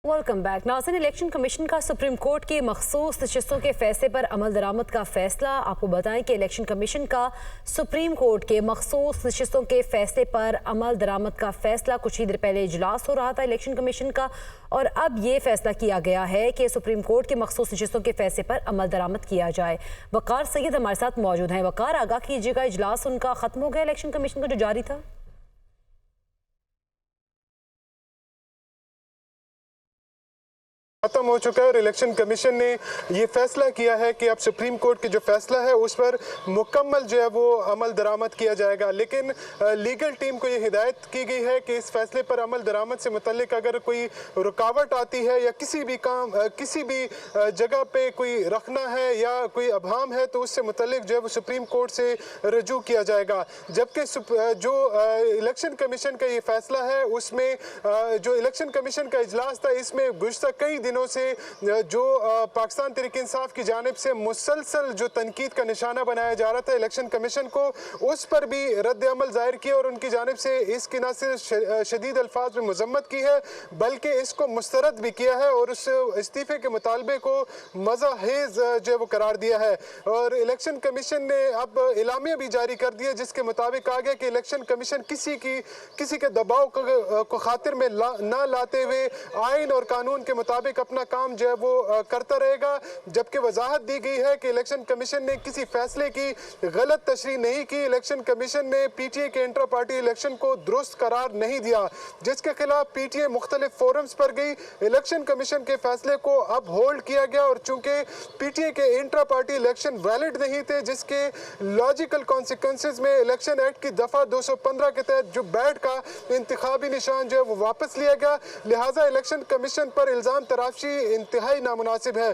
Welcome back नाज़रीन। Election commission का supreme court की मखसूस नशिस्तों के फैसले पर अमल दरामद का फैसला। आपको बताएं कि इलेक्शन कमीशन का सुप्रीम कोर्ट के मखसूस नशिस्तों के फैसले पर अमल दरामद का फैसला। कुछ ही देर पहले इजलास हो रहा था इलेक्शन कमीशन का और अब ये फैसला किया गया है कि सुप्रीम कोर्ट के मखसूस नशिस्तों के फैसले पर अमल दरामद किया जाए। वकार सैयद हमारे साथ मौजूद हैं। वकार, आगाह कीजिएगा, इजलास उनका खत्म हो गया इलेक्शन कमीशन का जो जारी था? खत्म हो चुका है और इलेक्शन कमीशन ने ये फैसला किया है कि अब सुप्रीम कोर्ट की जो फैसला है उस पर मुकम्मल जो है वो अमल दरामद किया जाएगा। लेकिन लीगल टीम को ये हिदायत की गई है कि इस फैसले पर अमल दरामद से मुतल्लिक अगर कोई रुकावट आती है या किसी भी जगह पे कोई रखना है या कोई अभाम है तो उससे मुतल्लिक जो है वो सुप्रीम कोर्ट से रजू किया जाएगा। जबकि जो इलेक्शन कमीशन का ये फैसला है उसमें जो इलेक्शन कमीशन का इजलास था इसमें गुज़श्ता कई दिनों से जो पाकिस्तान तहरीक इंसाफ की जानिब से मुसलसल जो तनकीद का निशाना बनाया जा रहा था इलेक्शन कमीशन को, उस पर भी रद्द अमल जाहिर किया और उनकी जानिब से इसकी न सिर्फ शदीद अल्फाज में मजम्मत की है बल्कि इसको मुस्तरद भी किया है और उस इस्तीफे के मुतालबे को मज़ाहेज जो है वो करार दिया है। और इलेक्शन कमीशन ने अब इलामिया भी जारी कर दिया जिसके मुताबिक कहा गया कि इलेक्शन कमीशन किसी के दबाव को खातिर में ना लाते हुए आइन और कानून के मुताबिक अपना काम जो है वो करता रहेगा। जबकि वजाहत दी गई है कि इलेक्शन कमीशन ने किसी फैसले की गलत तशरीह नहीं की। इलेक्शन कमीशन ने पीटीए के इंट्रा पार्टी इलेक्शन को दुरुस्त करार नहीं दिया जिसके खिलाफ पीटीए मुख्तलिफ फोरम्स पर गई। इलेक्शन कमीशन के फैसले को अब होल्ड किया गया और चूंकि पीटीए के इंट्रा पार्टी इलेक्शन वैलिड नहीं थे जिसके लॉजिकल कॉन्सिक्वेंसेज में इलेक्शन एक्ट की दफा 215 के तहत जो बैठ का इंतखाबी निशान जो है वो वापस लिया गया, लिहाजा इलेक्शन कमीशन पर इल्जाम तराशी इंतहाई नामुनासिब है।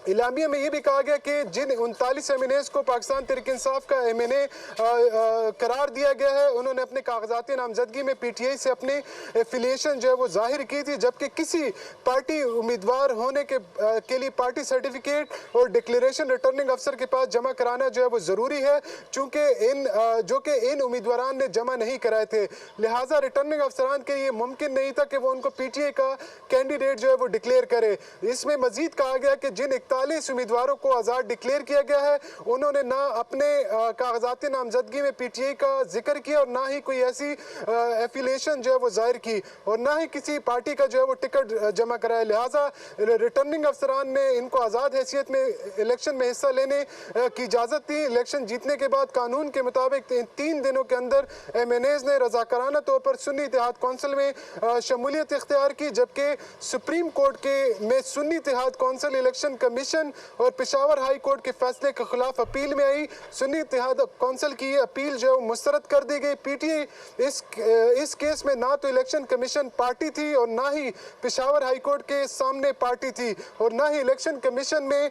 इलामिया में ये भी कहा गया कि जिन 39 एमएनएस को पाकिस्तान तहरीक इंसाफ का एमएनए करार दिया गया है उन्होंने अपने कागजाती नामजदगी में पीटीआई से अपनी एफिलिएशन जो है वो जाहिर की थी, जबकि किसी पार्टी उम्मीदवार होने के लिए पार्टी सर्टिफिकेट और डिक्लेरेशन रिटर्निंग अफसर के पास जमा कराना जो है वो ज़रूरी है चूँकि इन उम्मीदवारान ने जमा नहीं कराए थे। लिहाजा रिटर्निंग अफसरान के लिए मुमकिन नहीं था कि वो उनको पीटीआई का कैंडिडेट जो है वो डिक्लेयर करे। इसमें मजीद कहा गया कि जिन 41 उम्मीदवारों को आज़ाद डिक्लेयर किया गया है उन्होंने ना अपने कागजाती नामजदगी में पीटीआई का जिक्र किया और ना ही कोई ऐसी एफिलिएशन जो है वो जाहिर की और ना ही किसी पार्टी का जो है वो टिकट जमा कराया। लिहाजा रिटर्निंग अफसरान ने इनको आज़ाद हैसियत में इलेक्शन में हिस्सा लेने की इजाज़त दी। इलेक्शन जीतने के बाद कानून के मुताबिक 3 दिनों के अंदर एमएनएज ने रजाकाराना तौर पर सुन्नी इत्तेहाद कौंसिल में शमूलियत इख्तियार की, जबकि सुप्रीम कोर्ट में सुन्नी इत्तेहाद कौंसिल इलेक्शन कमीशन और पेशावर हाई कोर्ट के फैसले के खिलाफ अपील में आई। सुन्नी इत्तेहाद कौंसिल की अपील जो है वो मुस्तरद कर दी गई। पीटीआई इस केस में ना तो इलेक्शन कमीशन पार्टी थी और ना ही पेशावर हाई कोर्ट के सामने पार्टी थी और ना ही इलेक्शन कमीशन में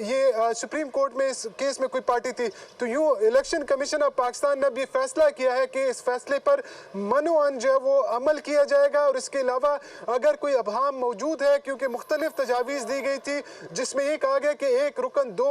ये सुप्रीम कोर्ट में इस केस में कोई पार्टी थी। तो यूँ इलेक्शन कमीशन ऑफ पाकिस्तान ने अब ये फैसला किया है कि इस फैसले पर मनोअन जो है वो अमल किया जाएगा और इसके अलावा अगर कोई अभाम मौजूद है, क्योंकि मुख्तलिफ तजावीज़ दी गई थी जिसमें ये कहा गया कि एक रुकन 2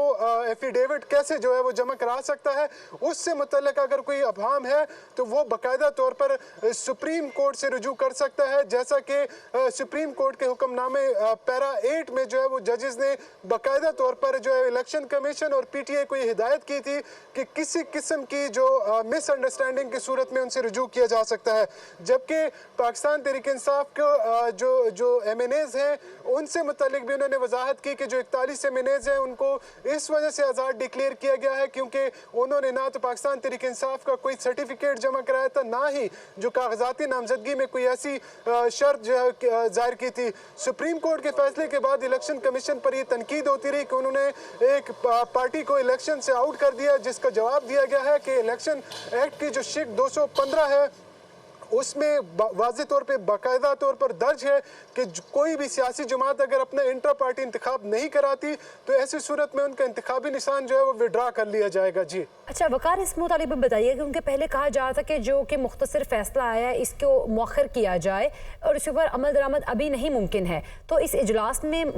एफिडेविट कैसे जो है वो जमा करा सकता है, उससे मुतल्लिक अगर कोई अभाम है तो वो बाकायदा तौर पर सुप्रीम कोर्ट से रुजू कर सकता है। जैसा कि सुप्रीम कोर्ट के हुक्मनामे पैरा 8 में जो है वो जजेस ने बाकायदा तौर पर जो है इलेक्शन कमीशन और पीटीआई को ये हिदायत की थी कि किसी किस्म की जो मिसअंडरस्टैंडिंग की सूरत में उनसे रुजू किया जा सकता है। जबकि पाकिस्तान तहरीक इंसाफ को जो एमएनएज हैं उनसे मुतल्लिक भी उन्होंने वजाहत की कि जो 41 एमएनएज हैं उनको इस वजह से आज़ाद डिक्लेयर किया गया है क्योंकि उन्होंने ना तो पाकिस्तान तहरीक इंसाफ का कोई सर्टिफिकेट जमा कराया था ना ही जो कागजाती नामजदगी में कोई ऐसी शर्त जो है जाहिर की थी। सुप्रीम कोर्ट के फैसले के बाद इलेक्शन कमीशन पर यह तनकीद होती रही कि उन्होंने एक पार्टी को इलेक्शन से आउट कर दिया, जिसका जवाब दिया गया है कि इलेक्शन एक्ट की जो शिक 215 है उसमें वाज़ेह तौर पे बाकायदा तौर पर दर्ज है कि कोई भी सियासी जमात अगर अपना इंट्रा पार्टी इंतखाब नहीं कराती तो ऐसी सूरत में उनका इंतखाबी निशान जो है वो विड्रा कर लिया जाएगा। जी अच्छा वकार, इस मुतालिब बताइए कि उनके पहले कहा जा रहा था कि जो कि मुख्तसर फैसला आया है इसको मौखर किया जाए और इसके ऊपर अमल दरामद अभी नहीं मुमकिन है, तो इस इजलास में